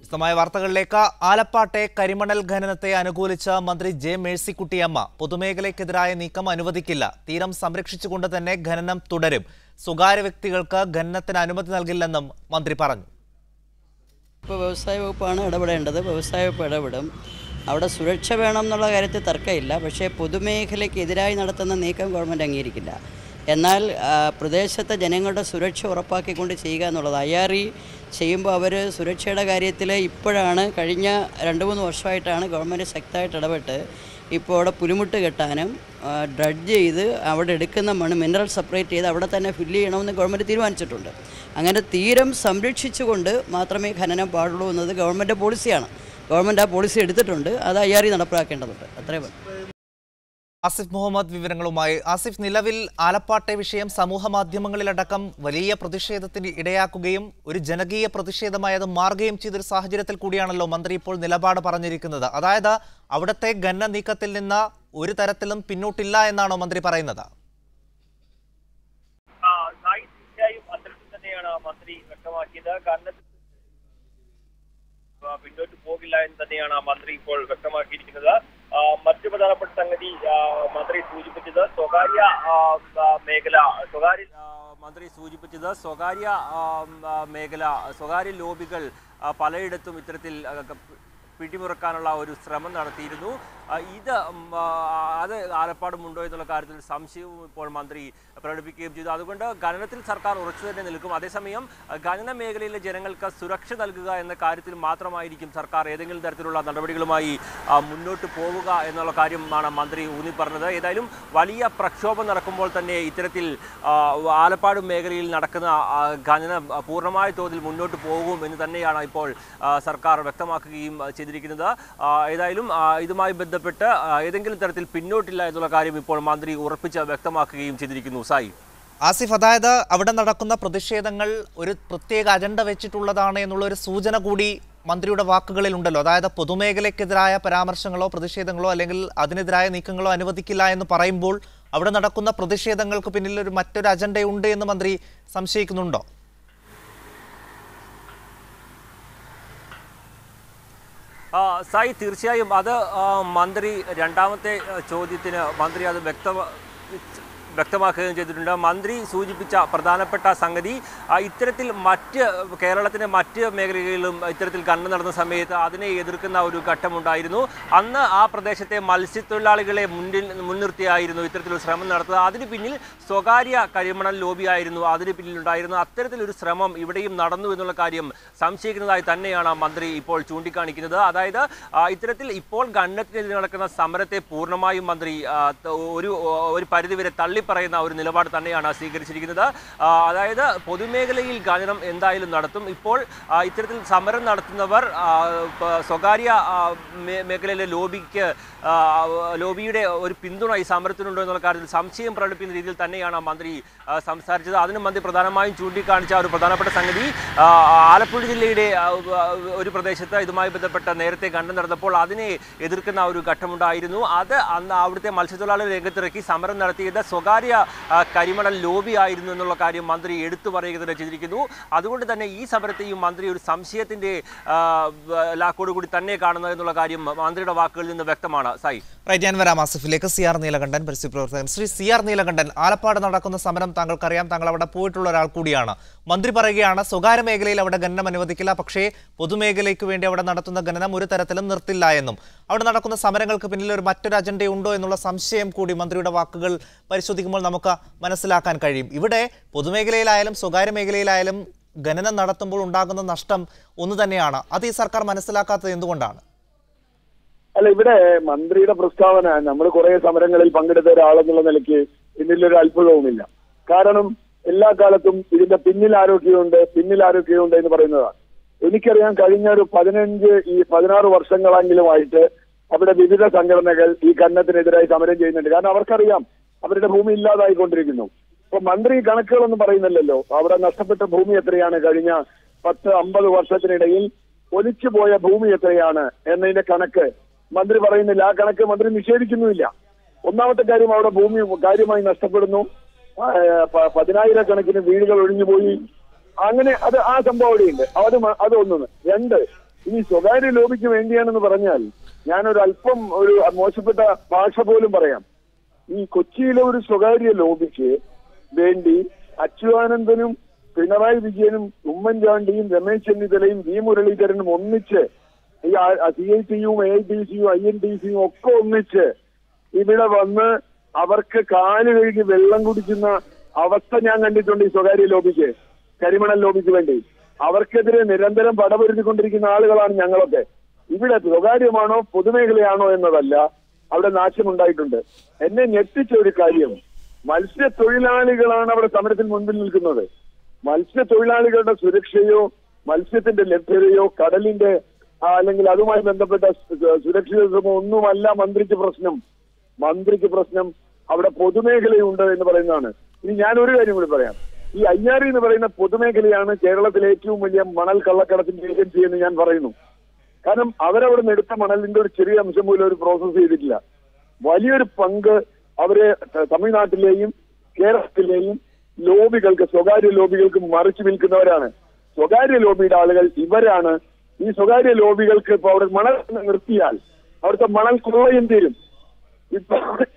വിശദമായ വാർത്തകളിലേക്ക്. ആലപ്പാട്ടെ കരിമണൽ ഖനനത്തെ അനുകൂലിച്ച മന്ത്രി ജെ മേഴ്സിക്കുട്ടിയമ്മ പൊതുമേഖലയ്ക്കെതിരായ നീക്കം അനുവദിക്കില്ല, തീരം സംരക്ഷിച്ചുകൊണ്ട് തന്നെ ഖനനം തുടരും, സ്വകാര്യ വ്യക്തികൾക്ക് ഖനനത്തിന് അനുമതി നൽകില്ലെന്നും മന്ത്രി പറഞ്ഞു. ഇപ്പോൾ വ്യവസായ വകുപ്പാണ് ഇടപെടേണ്ടത്. വ്യവസായ വകുപ്പ് ഇടപെടും. അവിടെ സുരക്ഷ വേണം എന്നുള്ള കാര്യത്തിൽ തർക്കമില്ല. പക്ഷേ പൊതുമേഖലയ്ക്കെതിരായി നടത്തുന്ന നീക്കം ഗവൺമെൻറ് അംഗീകരിക്കില്ല. എന്നാൽ പ്രദേശത്തെ ജനങ്ങളുടെ സുരക്ഷ ഉറപ്പാക്കിക്കൊണ്ട് ചെയ്യുക എന്നുള്ളത് IRE ചെയ്യുമ്പോൾ അവർ സുരക്ഷയുടെ കാര്യത്തിൽ ഇപ്പോഴാണ് കഴിഞ്ഞ 2-3 വർഷമായിട്ടാണ് ഗവൺമെൻറ് ശക്തമായിട്ട് ഇടപെട്ട് ഇപ്പോൾ അവിടെ പുലിമുട്ട് കെട്ടാനും ഡ്രഡ്ജ് ചെയ്ത് അവിടെ എടുക്കുന്ന മണ്ണ് മിനറൽ സെപ്പറേറ്റ് ചെയ്ത് അവിടെ തന്നെ ഫില്ല് ചെയ്യണമെന്ന് ഗവൺമെൻറ് തീരുമാനിച്ചിട്ടുണ്ട്. അങ്ങനെ തീരം സംരക്ഷിച്ചുകൊണ്ട് മാത്രമേ ഖനനം പാടുള്ളൂ എന്നത് ഗവൺമെൻറ് പോളിസിയാണ്. ഗവൺമെൻറ് ആ പോളിസി എടുത്തിട്ടുണ്ട്. അത് IRE നടപ്പാക്കേണ്ടതുണ്ട്. അത്രയും. ആസിഫ് മുഹമ്മദ് വിവരങ്ങളുമായി. ആസിഫ്, നിലവിൽ ആലപ്പാട്ടെ വിഷയം സമൂഹ മാധ്യമങ്ങളിലടക്കം വലിയ പ്രതിഷേധത്തിന് ഇടയാക്കുകയും ഒരു ജനകീയ പ്രതിഷേധമായത് മാറുകയും ചെയ്തൊരു സാഹചര്യത്തിൽ കൂടിയാണല്ലോ മന്ത്രി ഇപ്പോൾ നിലപാട് പറഞ്ഞിരിക്കുന്നത്. അതായത് അവിടുത്തെ ഖനന നീക്കത്തിൽ നിന്ന് ഒരു തരത്തിലും പിന്നോട്ടില്ല എന്നാണോ മന്ത്രി പറയുന്നത്? മന്ത്രി വ്യക്തമാക്കിയത് പിന്നോട്ട് പോകില്ല എന്ന് തന്നെയാണ് മന്ത്രി ഇപ്പോൾ വ്യക്തമാക്കിയിരിക്കുന്നത്. മറ്റു പ്രധാനപ്പെട്ട സംഗതി മന്ത്രി സൂചിപ്പിച്ചത് സ്വകാര്യ ലോബികൾ പലയിടത്തും ഇത്തരത്തിൽ പിടിമുറക്കാനുള്ള ഒരു ശ്രമം നടത്തിയിരുന്നു. അത് ആലപ്പാടുമുണ്ടോ എന്നുള്ള കാര്യത്തിൽ സംശയവും ഇപ്പോൾ മന്ത്രി പ്രകടിപ്പിക്കുകയും ചെയ്തു. അതുകൊണ്ട് ഖനനത്തിൽ സർക്കാർ ഉറച്ചു തന്നെ നിൽക്കും. അതേസമയം ഖനന മേഖലയിലെ ജനങ്ങൾക്ക് സുരക്ഷ നൽകുക എന്ന കാര്യത്തിൽ മാത്രമായിരിക്കും സർക്കാർ ഏതെങ്കിലും തരത്തിലുള്ള നടപടികളുമായി മുന്നോട്ട് പോവുക എന്നുള്ള കാര്യമാണ് മന്ത്രി ഊന്നി പറഞ്ഞത്. ഏതായാലും വലിയ പ്രക്ഷോഭം നടക്കുമ്പോൾ തന്നെ ഇത്തരത്തിൽ ആലപ്പാട് മേഖലയിൽ നടക്കുന്ന ഖനനം പൂർണ്ണമായ തോതിൽ മുന്നോട്ട് പോകും എന്ന് തന്നെയാണ് ഇപ്പോൾ സർക്കാർ വ്യക്തമാക്കുകയും ചെയ്തിരിക്കുന്നത്. ഏതായാലും ഇതുമായി ബന്ധപ്പെട്ട് ഏതെങ്കിലും തരത്തിൽ പിന്നോട്ടില്ല എന്നുള്ള കാര്യം ഇപ്പോൾ മന്ത്രി ഉറപ്പിച്ച് വ്യക്തമാക്കുകയും ചെയ്തിരിക്കുന്നു. സായി. ആസിഫ്, അതായത് അവിടെ നടക്കുന്ന പ്രതിഷേധങ്ങൾ ഒരു പ്രത്യേക അജണ്ട വെച്ചിട്ടുള്ളതാണ് എന്നുള്ള ഒരു സൂചന കൂടി മന്ത്രിയുടെ വാക്കുകളിൽ ഉണ്ടല്ലോ. അതായത് പൊതുമേഖലയ്ക്കെതിരായ പരാമർശങ്ങളോ പ്രതിഷേധങ്ങളോ അല്ലെങ്കിൽ അതിനെതിരായ നീക്കങ്ങളോ അനുവദിക്കില്ല എന്ന് പറയുമ്പോൾ അവിടെ നടക്കുന്ന പ്രതിഷേധങ്ങൾക്ക് പിന്നിൽ മറ്റൊരു അജണ്ടയുണ്ട് എന്ന് മന്ത്രി സംശയിക്കുന്നുണ്ടോ? സായി, തീർച്ചയായും അത് മന്ത്രി രണ്ടാമത്തെ ചോദ്യത്തിന് മന്ത്രി അത് വ്യക്തമാക്കുകയും ചെയ്തിട്ടുണ്ട്. മന്ത്രി സൂചിപ്പിച്ച പ്രധാനപ്പെട്ട സംഗതി ഇത്തരത്തിൽ കേരളത്തിൻ്റെ മറ്റ് മേഖലകളിലും ഇത്തരത്തിൽ ഖനനം നടന്ന സമയത്ത് അതിനെ എതിർക്കുന്ന ഒരു ഘട്ടമുണ്ടായിരുന്നു. അന്ന് ആ പ്രദേശത്തെ മത്സ്യത്തൊഴിലാളികളെ മുൻനിർത്തിയായിരുന്നു ഇത്തരത്തിലൊരു ശ്രമം നടത്തുന്നത്. അതിന് പിന്നിൽ സ്വകാര്യ കരിമണൽ ലോബിയായിരുന്നു അതിന് പിന്നിലുണ്ടായിരുന്നു. അത്തരത്തിലൊരു ശ്രമം ഇവിടെയും നടന്നു എന്നുള്ള കാര്യം സംശയിക്കുന്നതായി തന്നെയാണ് മന്ത്രി ഇപ്പോൾ ചൂണ്ടിക്കാണിക്കുന്നത്. അതായത് ഇത്തരത്തിൽ ഇപ്പോൾ ഖനനത്തിനെതിരെ നടക്കുന്ന സമരത്തെ പൂർണ്ണമായും മന്ത്രി ഒരു പരിധിവരെ പറയുന്ന ഒരു നിലപാട് തന്നെയാണ് സ്വീകരിച്ചിരിക്കുന്നത്. അതായത് പൊതുമേഖലയിൽ ഖനനം എന്തായാലും നടത്തും. ഇപ്പോൾ ഇത്തരത്തിൽ സമരം നടത്തുന്നവർ സ്വകാര്യ മേഖലയിലെ ലോബിയുടെ ഒരു പിന്തുണ ഈ സമരത്തിനുണ്ടോ എന്നുള്ള കാര്യത്തിൽ സംശയം പ്രകടിപ്പിക്കുന്ന രീതിയിൽ തന്നെയാണ് മന്ത്രി സംസാരിച്ചത്. അതിന് മന്ത്രി പ്രധാനമായും ചൂണ്ടിക്കാണിച്ച ഒരു പ്രധാനപ്പെട്ട സംഗതി ആലപ്പുഴ ജില്ലയുടെ ഒരു പ്രദേശത്ത് ഇതുമായി ബന്ധപ്പെട്ട നേരത്തെ ഖനനം നടന്നപ്പോൾ അതിനെ എതിർക്കുന്ന ഒരു ഘട്ടമുണ്ടായിരുന്നു. അന്ന് അവിടുത്തെ മത്സ്യത്തൊഴിലാളികൾ രംഗത്തിറക്കി സമരം നടത്തിയത് സ്വകാര്യ കരിമണൽ ലോബി ആയിരുന്നു എന്നുള്ള കാര്യം മന്ത്രി എടുത്തു പറയുക തന്നെ ചെയ്തിരിക്കുന്നു. അതുകൊണ്ട് തന്നെ ഈ സമരത്തെയും മന്ത്രി ഒരു സംശയത്തിന്റെ ലാക്കോടുകൂടി തന്നെ കാണുന്നത് എന്നുള്ള കാര്യം മന്ത്രിയുടെ വാക്കുകളിൽ നിന്ന് വ്യക്തമാണ്. സായി, ഞാൻ വരാം ആസിഫിലേക്ക്. CR നീലകണ്ഠൻ, പരിസ്ഥിതി ശ്രീ CR നീലകണ്ഠൻ, ആലപ്പാട് നടക്കുന്ന സമരം താങ്കൾക്കറിയാം, താങ്കൾ അവിടെ പോയിട്ടുള്ള ഒരാൾ കൂടിയാണ്. മന്ത്രി പറയുകയാണ് സ്വകാര്യ മേഖലയിൽ അവിടെ ഖനനം അനുവദിക്കില്ല, പക്ഷേ പൊതുമേഖലയ്ക്ക് വേണ്ടി അവിടെ നടത്തുന്ന ഖനനം ഒരു തരത്തിലും നിർത്തില്ല എന്നും അവിടെ നടക്കുന്ന സമരങ്ങൾക്ക് പിന്നിൽ മറ്റൊരു അജണ്ടയുണ്ടോ എന്നുള്ള സംശയം കൂടി മന്ത്രിയുടെ വാക്കുകൾ പരിശോധിക്കുമ്പോൾ നമുക്ക് മനസ്സിലാക്കാൻ കഴിയും. ഇവിടെ പൊതുമേഖലയിലായാലും സ്വകാര്യ മേഖലയിലായാലും ഖനനം നടത്തുമ്പോൾ ഉണ്ടാകുന്ന നഷ്ടം ഒന്ന് തന്നെയാണ്. അത് ഈ സർക്കാർ മനസ്സിലാക്കാത്തത് എന്തുകൊണ്ടാണ്? അല്ല, ഇവിടെ മന്ത്രിയുടെ പ്രസ്താവന നമ്മൾ കുറെ സമരങ്ങളിൽ പങ്കെടുത്ത ഒരാളെന്നുള്ള നിലയ്ക്ക് ഇതിലൊരു അത്ഭുതവുമില്ല. കാരണം എല്ലാ കാലത്തും ഇതിന്റെ പിന്നിൽ ആരോഗ്യമുണ്ട് എന്ന് പറയുന്നതാണ്. എനിക്കറിയാം, കഴിഞ്ഞ ഒരു 16 വർഷങ്ങളെങ്കിലുമായിട്ട് അവിടെ വിവിധ സംഘടനകൾ ഈ ഖനനത്തിനെതിരായി സമരം ചെയ്യുന്നുണ്ട്. കാരണം അവർക്കറിയാം അവരുടെ ഭൂമി ഇല്ലാതായിക്കൊണ്ടിരിക്കുന്നു. ഇപ്പൊ മന്ത്രി കണക്കുകളൊന്നും പറയുന്നില്ലല്ലോ. അവിടെ നഷ്ടപ്പെട്ട ഭൂമി എത്രയാണ്, കഴിഞ്ഞ 10-50 വർഷത്തിനിടയിൽ ഒലിച്ചുപോയ ഭൂമി എത്രയാണ് എന്നതിന്റെ കണക്ക് മന്ത്രി പറയുന്നില്ല. ആ കണക്ക് മന്ത്രി നിഷേധിക്കുന്നുമില്ല. ഒന്നാമത്തെ കാര്യം, അവിടെ ഭൂമി കാര്യമായി നഷ്ടപ്പെടുന്നു. 10,000-കണക്കിന് വീടുകൾ ഒഴിഞ്ഞുപോയി. അങ്ങനെ ആ സംഭവം അവിടെയുണ്ട്. അതൊന്ന്. 2, ഇനി സ്വകാര്യ ലോബിക്ക് വേണ്ടിയാണെന്ന് പറഞ്ഞാൽ ഞാനൊരു അല്പം ഒരു മോശപ്പെട്ട ഭാഷ പോലും പറയാം. ഈ കൊച്ചിയിലെ ഒരു സ്വകാര്യ ലോബിക്ക് വേണ്ടി അച്യുതാനന്ദനും പിണറായി വിജയനും ഉമ്മൻചാണ്ടിയും രമേശ് ചെന്നിത്തലയും വി മുരളീധരനും ഒന്നിച്ച് ഈ CITയും AITCയും INTCയും ഒക്കെ ഒന്നിച്ച് ഇവിടെ വന്ന് അവർക്ക് കാല് കഴുകി വെള്ളം കുടിക്കുന്ന അവസ്ഥ ഞാൻ കണ്ടിട്ടുണ്ട്. ഈ സ്വകാര്യ ലോബിക്ക്, കരിമണൽ ലോബിക്ക് വേണ്ടി അവർക്കെതിരെ നിരന്തരം പടപൊരുത്തിക്കൊണ്ടിരിക്കുന്ന ആളുകളാണ് ഞങ്ങളൊക്കെ. ഇവിടെ സ്വകാര്യമാണോ പൊതുമേഖലയാണോ എന്നതല്ല, അവിടെ നാശമുണ്ടായിട്ടുണ്ട്. എന്നെ ഞെട്ടിച്ച ഒരു കാര്യം, മത്സ്യത്തൊഴിലാളികളാണ് അവിടെ സമരത്തിന് മുൻപിൽ നിൽക്കുന്നത്. മത്സ്യത്തൊഴിലാളികളുടെ സുരക്ഷയോ മത്സ്യത്തിന്റെ ലഭ്യതയോ കടലിന്റെ അല്ലെങ്കിൽ അതുമായി ബന്ധപ്പെട്ട സുരക്ഷിതത്വമോ ഒന്നുമല്ല മന്ത്രിക്ക് പ്രശ്നം. മന്ത്രിക്ക് പ്രശ്നം അവിടെ പൊതുമേഖലയുണ്ട് എന്ന് പറയുന്നതാണ്. ഇനി ഞാൻ ഒരു കാര്യം കൂടി പറയാം. ഈ അയ്യാറി എന്ന് പറയുന്ന പൊതുമേഖലയാണ് കേരളത്തിലെ ഏറ്റവും വലിയ മണൽ കള്ളക്കടത്തിന്റെ ഏജൻസി എന്ന് ഞാൻ പറയുന്നു. കാരണം അവരവിടെ നിന്ന് എടുത്ത മണലിന്റെ ഒരു ചെറിയ അംശം പോലും അവർ പ്രോസസ് ചെയ്തിട്ടില്ല. വലിയൊരു പങ്ക് അവര് തമിഴ്നാട്ടിലെയും കേരളത്തിലെയും ലോബികൾക്ക്, സ്വകാര്യ ലോബികൾക്ക് മറിച്ചു വിൽക്കുന്നവരാണ്. സ്വകാര്യ ലോബിയുടെ ആളുകൾ ഇവരാണ്. ഈ സ്വകാര്യ ലോബികൾക്ക് ഇപ്പൊ അവിടെ മണൽ നിർത്തിയാൽ അവിടുത്തെ മണൽ കൊള്ളയും തീരും.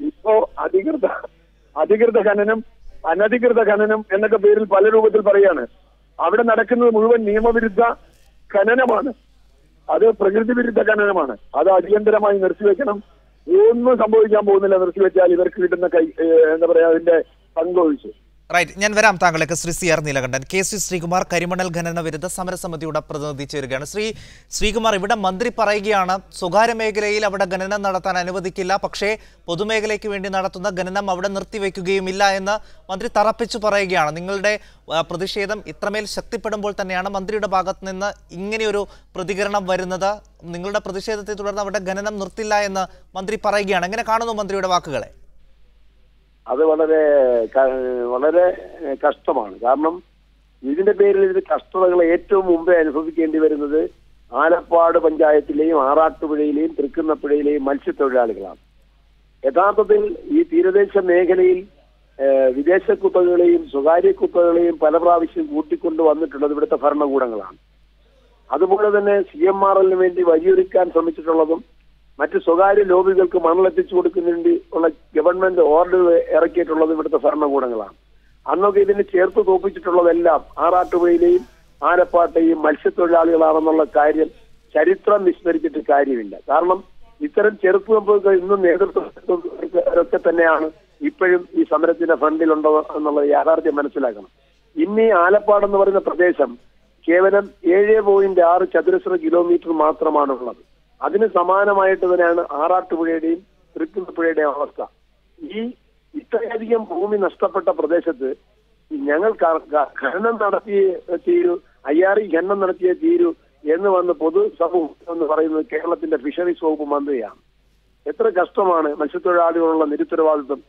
ഇപ്പോ അധികൃത ഖനനം, അനധികൃത ഖനനം എന്നൊക്കെ പേരിൽ പല രൂപത്തിൽ പറയാണ്. അവിടെ നടക്കുന്നത് മുഴുവൻ നിയമവിരുദ്ധ ഖനനമാണ്. അത് പ്രകൃതി വിരുദ്ധ ഖനനമാണ്. അത് അടിയന്തരമായി നിർത്തിവെക്കണം. ഒന്നും സംഭവിക്കാൻ പോകുന്നില്ല നിർത്തിവെച്ചാൽ ഇവർക്ക് കിട്ടുന്ന എന്താ പറയാ അതിന്റെ പങ്കൊഴിച്ച്. റൈറ്റ്, ഞാൻ വരാം താങ്കളേക്ക്. ശ്രീ CR നീലകണ്ഠൻ. KC ശ്രീകുമാർ, കരിമണൽ ഖനന വിരുദ്ധ സമരസമിതിയുടെ പ്രതിനിധി ചേരുകയാണ്. ശ്രീകുമാർ, ഇവിടെ മന്ത്രി പറയുകയാണ് സ്വകാര്യ മേഖലയിൽ അവിടെ ഖനനം നടത്താൻ അനുവദിക്കില്ല, പക്ഷേ പൊതുമേഖലയ്ക്ക് വേണ്ടി നടത്തുന്ന ഖനനം അവിടെ നിർത്തിവെക്കുകയുമില്ല എന്ന് മന്ത്രി തറപ്പിച്ചു പറയുകയാണ്. നിങ്ങളുടെ പ്രതിഷേധം ഇത്രമേൽ ശക്തിപ്പെടുമ്പോൾ തന്നെയാണ് മന്ത്രിയുടെ ഭാഗത്ത് നിന്ന് ഇങ്ങനെയൊരു പ്രതികരണം വരുന്നത്. നിങ്ങളുടെ പ്രതിഷേധത്തെ തുടർന്ന് അവിടെ ഖനനം നിർത്തില്ല എന്ന് മന്ത്രി പറയുകയാണ്. എങ്ങനെ കാണുന്നു മന്ത്രിയുടെ വാക്കുകളെ? അത് വളരെ കഷ്ടമാണ്. കാരണം ഇതിന്റെ പേരിൽ ഇത് കഷ്ടതകൾ ഏറ്റവും മുമ്പേ അനുഭവിക്കേണ്ടി വരുന്നത് ആലപ്പാട് പഞ്ചായത്തിലെയും ആറാട്ടുപുഴയിലെയും തൃക്കുന്നപ്പുഴയിലെയും മത്സ്യത്തൊഴിലാളികളാണ്. യഥാർത്ഥത്തിൽ ഈ തീരദേശ മേഖലയിൽ വിദേശ കുത്തകളെയും സ്വകാര്യ കുത്തകളെയും പല പ്രാവശ്യം കൂട്ടിക്കൊണ്ടു വന്നിട്ടുള്ളത് ഇവിടുത്തെ ഭരണകൂടങ്ങളാണ്. അതുപോലെ തന്നെ CMRL വേണ്ടി വഴിയൊരുക്കാൻ ശ്രമിച്ചിട്ടുള്ളതും മറ്റ് സ്വകാര്യ ലോബികൾക്ക് മണലെത്തിച്ചു കൊടുക്കുന്നതിന് ഉള്ള ഗവൺമെന്റ് ഓർഡർ ഇറക്കിയിട്ടുള്ളത് ഇവിടുത്തെ ഭരണകൂടങ്ങളാണ്. അന്നൊക്കെ ഇതിന് ചേർത്ത് തോപ്പിച്ചിട്ടുള്ളതെല്ലാം ആറാട്ടുപുഴയിലെയും ആലപ്പാട്ടെയും മത്സ്യത്തൊഴിലാളികളാണെന്നുള്ള കാര്യം ചരിത്രം വിസ്മരിച്ചിട്ട് കാര്യമില്ല. കാരണം ഇത്തരം ചെറുത്തുവെപ്പുകൾ ഇന്നും നേതൃത്വമൊക്കെ തന്നെയാണ് ഇപ്പോഴും ഈ സമരത്തിന്റെ ഫ്രണ്ടിലുണ്ടോ എന്നുള്ള യാഥാർത്ഥ്യം മനസ്സിലാക്കണം. ഇന്ന് ഈ ആലപ്പാട് എന്ന് പറയുന്ന പ്രദേശം കേവലം 7.6 ചതുരശ്ര കിലോമീറ്റർ മാത്രമാണുള്ളത്. അതിന് സമാനമായിട്ട് തന്നെയാണ് ആറാട്ടുപുഴയുടെയും തൃക്കുന്നപ്പുഴയുടെയും അവസ്ഥ. ഈ ഇത്രയധികം ഭൂമി നഷ്ടപ്പെട്ട പ്രദേശത്ത് ഞങ്ങൾ ഖനനം നടത്തിയേ തീരൂ, അയ്യാറി ഖനനം നടത്തിയേ തീരൂ എന്ന് വന്ന് പൊതുസമൂഹം എന്ന് പറയുന്നത് കേരളത്തിന്റെ ഫിഷറീസ് വകുപ്പ് മന്ത്രിയാണ്. എത്ര കഷ്ടമാണ് മത്സ്യത്തൊഴിലാളികളുള്ള നിരുത്തരവാദിത്വം.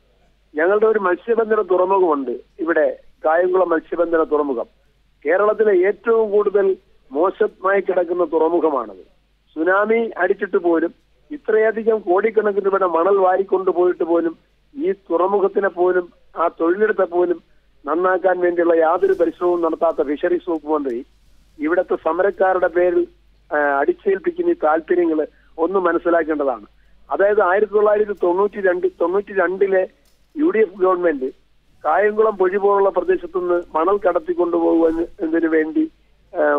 ഞങ്ങളുടെ ഒരു മത്സ്യബന്ധന തുറമുഖമുണ്ട് ഇവിടെ, കായംകുളം മത്സ്യബന്ധന തുറമുഖം. കേരളത്തിലെ ഏറ്റവും കൂടുതൽ മോശമായി കിടക്കുന്ന തുറമുഖമാണത്. സുനാമി അടിച്ചിട്ട് പോലും ഇത്രയധികം കോടിക്കണക്കിന് ഇവിടെ മണൽ വാരിക്കൊണ്ടുപോയിട്ട് പോലും ഈ തുറമുഖത്തിനെ പോലും ആ തൊഴിലെടുത്ത പോലും നന്നാക്കാൻ വേണ്ടിയുള്ള യാതൊരു പരിശ്രമവും നടത്താത്ത ഫിഷറീസ് വകുപ്പ് മന്ത്രി ഇവിടുത്തെ സമരക്കാരുടെ പേരിൽ അടിച്ചേൽപ്പിക്കുന്ന ഈ താല്പര്യങ്ങൾ ഒന്ന് മനസ്സിലാക്കേണ്ടതാണ്. അതായത് 1992 UDF ഗവൺമെന്റ് കായംകുളം പൊഴി പോലുള്ള പ്രദേശത്തുനിന്ന് മണൽ കടത്തിക്കൊണ്ടുപോകുന്നതിന് വേണ്ടി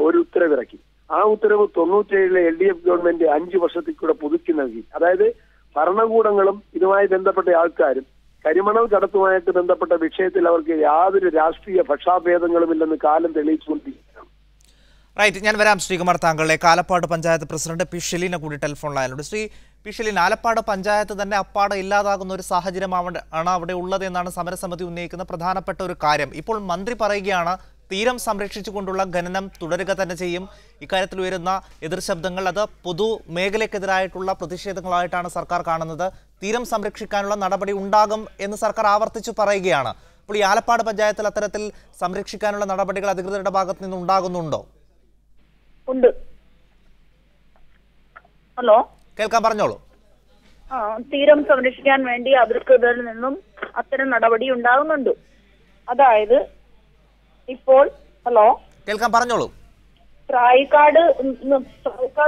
ഒരു ഉത്തരവിറക്കി. ആ ഉത്തരവ് 97 LDF ഗവൺമെന്റ് 5 വർഷത്തേക്കൂടെ പുതുക്കി നൽകി. അതായത് ഭരണകൂടങ്ങളും ഇതുമായി ബന്ധപ്പെട്ട ആൾക്കാരും കരിമണൽ കടത്തുമായിട്ട് ബന്ധപ്പെട്ട വിഷയത്തിൽ അവർക്ക് യാതൊരു രാഷ്ട്രീയ പക്ഷാഭേദങ്ങളുമില്ലെന്ന് കാലം തെളിയിച്ചുകൊണ്ടിരിക്കുകയാണ്. റൈറ്റ്, ഞാൻ വരാം ശ്രീകുമാർ. താങ്കളെ ആലപ്പാട് പഞ്ചായത്ത് പ്രസിഡന്റ് പി ഷെലീന കൂടി ടെലിഫോൺ ലൈനിലുണ്ട്. ശ്രീ പി ഷെലീൻ, ആലപ്പാട് പഞ്ചായത്ത് തന്നെ അപ്പാടെ ഇല്ലാതാകുന്ന ഒരു സാഹചര്യമാണ് അവിടെ ഉള്ളത് എന്നാണ് സമരസമിതി ഉന്നയിക്കുന്ന പ്രധാനപ്പെട്ട ഒരു കാര്യം. ഇപ്പോൾ മന്ത്രി പറയുകയാണ് തീരം സംരക്ഷിച്ചുകൊണ്ടുള്ള ഖനനം തുടരുക തന്നെ ചെയ്യും. ഇക്കാര്യത്തിൽ ഉയരുന്ന എതിർശബ്ദങ്ങൾ അത് പൊതുമേഖലയ്ക്കെതിരായിട്ടുള്ള പ്രതിഷേധങ്ങളായിട്ടാണ് സർക്കാർ കാണുന്നത്. തീരം സംരക്ഷിക്കാനുള്ള നടപടി ഉണ്ടാകും എന്ന് സർക്കാർ ആവർത്തിച്ചു പറയുകയാണ്. അപ്പോൾ ഈ ആലപ്പാട് പഞ്ചായത്തിൽ അത്തരത്തിൽ സംരക്ഷിക്കാനുള്ള നടപടികൾ അധികൃതരുടെ ഭാഗത്ത് നിന്ന് ഉണ്ടാകുന്നുണ്ടോ? ഉണ്ട്. ഹലോ, കേൾക്കാൻ, പറഞ്ഞോളൂ. തീരം സംരക്ഷിക്കാൻ വേണ്ടി അധികൃതരിൽ നിന്നും അത്തരം നടപടി ഉണ്ടാകുന്നുണ്ട്. അതായത് ഇപ്പോൾ കേൾക്കാൻ, പറഞ്ഞോളൂ. പ്രായിക്കാട്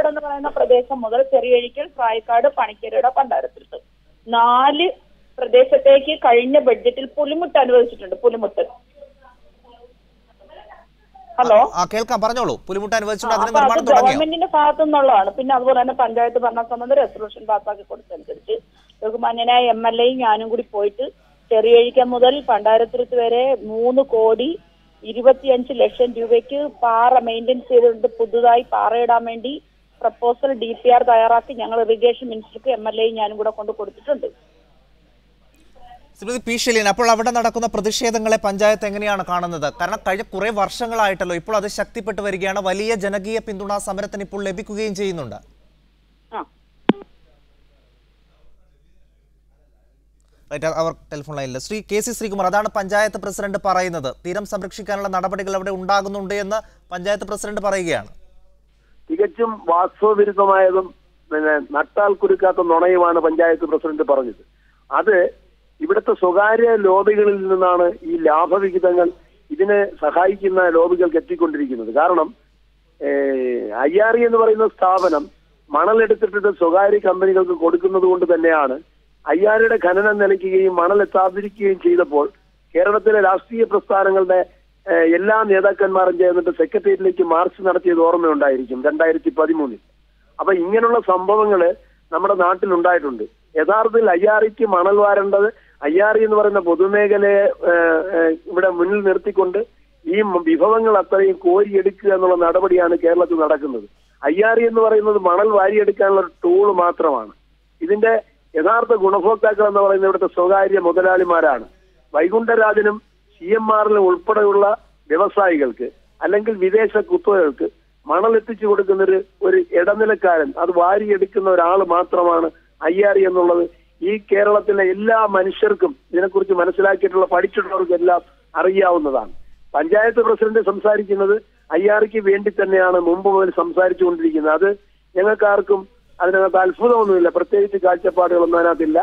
എന്ന് പറയുന്ന പ്രദേശം മുതൽ ചെറിയഴിക്കൽ, പ്രായിക്കാട്, പണിക്കരുടെ, പണ്ടാരത്തുരുത്ത് 4 പ്രദേശത്തേക്ക് കഴിഞ്ഞ ബഡ്ജറ്റിൽ പുലിമുട്ട് അനുവദിച്ചിട്ടുണ്ട്. പുലിമുട്ട്. ഹലോ, കേൾക്കാം, പറഞ്ഞോളൂ. പുലിമുട്ട് അനുവദിച്ചിട്ടുണ്ട്, അതിന് അത് നിർമ്മാണം തുടങ്ങിയോ? ഗവൺമെന്റിന്റെ ഭാഗത്തു നിന്നുള്ളതാണ്. പിന്നെ അതുപോലെ തന്നെ പഞ്ചായത്ത് ഭരണസമിതി റെസൊല്യൂഷൻ പാസ്സാക്കി കൊടുത്തനുസരിച്ച് ബഹുമാന്യനായ MLA ഞാനും കൂടി പോയിട്ട് ചെറിയഴിക്കം മുതൽ പണ്ടാരത്തുരുത്ത് വരെ 3,25,00,000 രൂപയ്ക്ക് പാറ മെയിൻറ്റെയിൻ ചെയ്തുകൊണ്ട് പുതുതായി പാറയിടാൻ വേണ്ടി പ്രപ്പോസൽ DPR തയ്യാറാക്കി ഞങ്ങൾ ഇറിഗേഷൻ മിനിസ്റ്റർക്ക് MLA ഞാനും കൂടെ കൊണ്ട് കൊടുത്തിട്ടുണ്ട്. ശ്രീമതി പി ഷെലീന, അപ്പോൾ അവിടെ നടക്കുന്ന പ്രതിഷേധങ്ങളെ പഞ്ചായത്ത് എങ്ങനെയാണ് കാണുന്നത്? കാരണം കഴിഞ്ഞ കുറെ വർഷങ്ങളായിട്ടല്ലോ, ഇപ്പോൾ അത് ശക്തിപ്പെട്ടു വരികയാണ്. വലിയ ജനകീയ പിന്തുണ സമരത്തിന് ഇപ്പോൾ ലഭിക്കുകയും ചെയ്യുന്നുണ്ട്. അവർ ടെലിഫോൺ ലൈനിൽ ശ്രീ KC ശ്രീകുമാർ, അതാണ് പഞ്ചായത്ത് പ്രസിഡന്റ് പറയുന്നത്. തീരം സംരക്ഷിക്കാനുള്ള നടപടികൾ അവിടെ ഉണ്ടാകുന്നുണ്ട് എന്ന് പഞ്ചായത്ത് പ്രസിഡന്റ് പറയുകയാണ്. തികച്ചും വാസ്തവവിരുദ്ധമായതും നട്ടാൽ കുരുക്കാത്ത നുണയുമാണ് പഞ്ചായത്ത് പ്രസിഡന്റ് പറഞ്ഞത്. അത് ഇവിടുത്തെ സ്വകാര്യ ലോബികളിൽ നിന്നാണ് ഈ ലാഭവിഹിതങ്ങൾ ഇതിനെ സഹായിക്കുന്ന ലോബികൾക്ക് എത്തിക്കൊണ്ടിരിക്കുന്നത്. കാരണം IRE എന്ന് പറയുന്ന സ്ഥാപനം മണലെടുത്തിട്ട് സ്വകാര്യ കമ്പനികൾക്ക് കൊടുക്കുന്നത് കൊണ്ട് തന്നെയാണ് IREയുടെ ഖനനം നിലയ്ക്കുകയും മണൽ എത്താതിരിക്കുകയും ചെയ്തപ്പോൾ കേരളത്തിലെ രാഷ്ട്രീയ പ്രസ്ഥാനങ്ങളുടെ എല്ലാ നേതാക്കന്മാരും ചേർന്നിട്ട് സെക്രട്ടേറിയറ്റിലേക്ക് മാർച്ച് നടത്തിയത് ഓർമ്മയുണ്ടായിരിക്കും 2013. അപ്പൊ ഇങ്ങനെയുള്ള സംഭവങ്ങള് നമ്മുടെ നാട്ടിലുണ്ടായിട്ടുണ്ട്. യഥാർത്ഥത്തിൽ IREക്ക് മണൽ വാരേണ്ടത് IRE എന്ന് പറയുന്ന പൊതുമേഖലയെ ഇവിടെ മുന്നിൽ നിർത്തിക്കൊണ്ട് ഈ വിഭവങ്ങൾ അത്രയും കോരിയെടുക്കുക എന്നുള്ള നടപടിയാണ് കേരളത്തിൽ നടക്കുന്നത്. IRE എന്ന് പറയുന്നത് മണൽ വാരിയെടുക്കാനുള്ള ഒരു ടൂള് മാത്രമാണ്. ഇതിന്റെ യഥാർത്ഥ ഗുണഭോക്താക്കൾ എന്ന് പറയുന്നത് ഇവിടുത്തെ സ്വകാര്യ മുതലാളിമാരാണ്. വൈകുണ്ഠരാജനും CMRലും ഉൾപ്പെടെയുള്ള വ്യവസായികൾക്ക് അല്ലെങ്കിൽ വിദേശ കുത്തകൾക്ക് മണൽ എത്തിച്ചു കൊടുക്കുന്ന ഒരു ഇടനിലക്കാരൻ, അത് വാരിയെടുക്കുന്ന ഒരാൾ മാത്രമാണ് IRE എന്നുള്ളത് ഈ കേരളത്തിലെ എല്ലാ മനുഷ്യർക്കും ഇതിനെക്കുറിച്ച് മനസ്സിലാക്കിയിട്ടുള്ള പഠിച്ചിട്ടുള്ളവർക്കെല്ലാം അറിയാവുന്നതാണ്. പഞ്ചായത്ത് പ്രസിഡന്റ് സംസാരിക്കുന്നത് IREക്ക് വേണ്ടി തന്നെയാണ് മുമ്പ് മുതൽ സംസാരിച്ചുകൊണ്ടിരിക്കുന്നത്. അത് ഞങ്ങൾക്കാർക്കും അതിനകത്ത് അത്ഭുതമൊന്നുമില്ല, പ്രത്യേകിച്ച് കാഴ്ചപ്പാടുകളൊന്നും അതിനകത്തില്ല.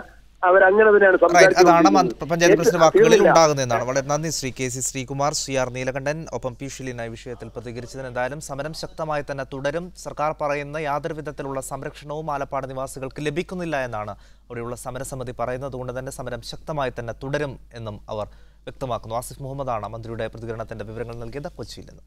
അവരങ്ങനെ തന്നെയാണ് അതാണ് പഞ്ചായത്ത് പ്രസിഡന്റ് വാക്കുകളിൽ ഉണ്ടാകുന്നതെന്നാണ്. വളരെ നന്ദി ശ്രീ KC ശ്രീകുമാർ, CR നീലകണ്ഠൻ, ഒപ്പം പി ഷെലീന ഈ വിഷയത്തിൽ പ്രതികരിച്ചതിന്. എന്തായാലും സമരം ശക്തമായി തന്നെ തുടരും. സർക്കാർ പറയുന്ന യാതൊരു വിധത്തിലുള്ള സംരക്ഷണവും ആലപ്പാട് നിവാസികൾക്ക് ലഭിക്കുന്നില്ല എന്നാണ് അവിടെയുള്ള സമരസമിതി പറയുന്നത്. കൊണ്ട് തന്നെ സമരം ശക്തമായി തന്നെ തുടരും എന്നും അവർ വ്യക്തമാക്കുന്നു. ആസിഫ് മുഹമ്മദാണ് മന്ത്രിയുടെ പ്രതികരണത്തിന്റെ വിവരങ്ങൾ നൽകിയത് കൊച്ചിയിൽ നിന്ന്.